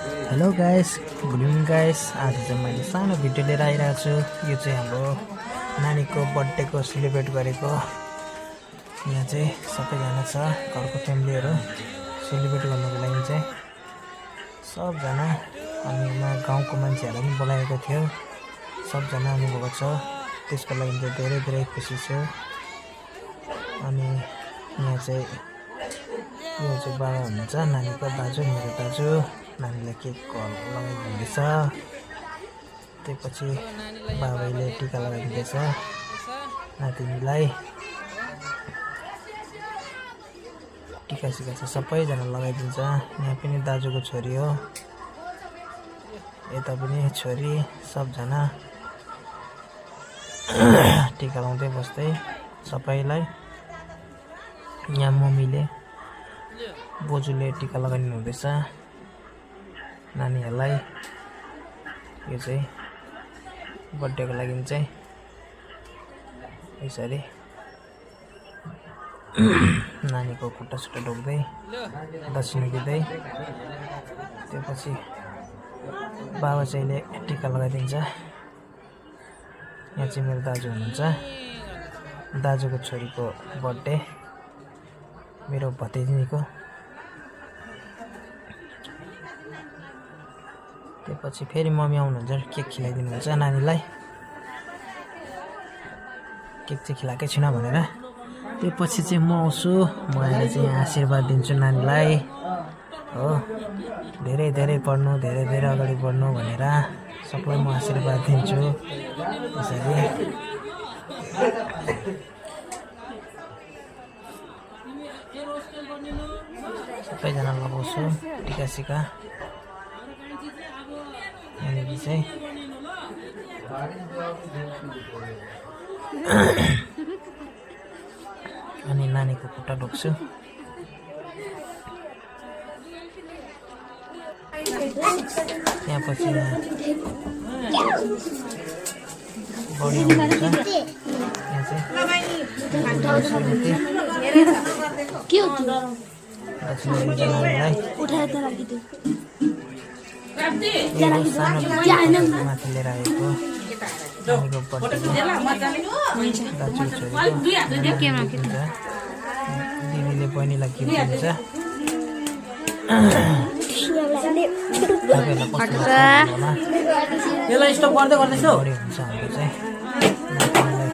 Hello guys, good evening guys. आज चाहिँ मैले सानो भिडियो लिएर आइरहेको छु। यो चाहिँ हाम्रो नानीको बर्थडेको सेलिब्रेट गरेको। यहाँ चाहिँ सबैजना छ, घरको फ्यामिलीहरू सेलिब्रेट गर्नको लागि चाहिँ सबजना। अनि यहाँ गाउँको मान्छेहरूलाई पनि बोलाएको थियो, सबजना आउनुभएको छ। त्यसको लागि चाहिँ धेरै धेरै खुसी छु। अनि यहाँ चाहिँ यो चाहिँ बाबा हुनुहुन्छ, नानीको दाजु, मेरो दाजु। नानीलाई केक लगाइदिँदैछ। त्यसपछि बाबाले टिका लगाइदिँदैछ नातिनीलाई। टिका सिका चाहिँ सबैजना लगाइदिन्छ। यहाँ पनि दाजुको छोरी हो, यता पनि छोरी, सबजना टिका लगाउँदै बस्दै सबैलाई। यहाँ मम्मीले, बोजूले टिका लगाइदिनु हुँदैछ नानीहरूलाई। यो चाहिँ बर्थडेको लागि चाहिँ यसरी नानीको खुट्टा सुट्टा ढोक्दै दक्षिणा दिँदै, त्यसपछि बाबा चाहिँले टिका लगाइदिन्छ। यहाँ चाहिँ मेरो दाजु हुनुहुन्छ, दाजुको छोरीको बर्थडे, मेरो भतिजीको। त्यसपछि फेरि मम्मी आउनुहुन्छ, केक खिलाइदिनुहुन्छ नानीलाई। केक चाहिँ खिलाएकै छैन भनेर। त्यसपछि चाहिँ म आउँछु, म आएर चाहिँ आशीर्वाद दिन्छु नानीलाई हो। धेरै धेरै पढ्नु, धेरै धेरै अगाडि बढ्नु भनेर सबैलाई म आशीर्वाद दिन्छु यसरी। सबैजना लगाउँछु टिका सिका। यहाँनिर चाहिँ अनि नानीको खुट्टा ढोक्छु। त्यहाँपछि बडी हुनुहुन्छ, यहाँ चाहिँ माथि लिएर आएको नानीको बर्थडे दाजु छोरीको दिदीले बहिनीलाई गिफ्ट दिन्छ। बढी हुन्छ हाम्रो चाहिँ।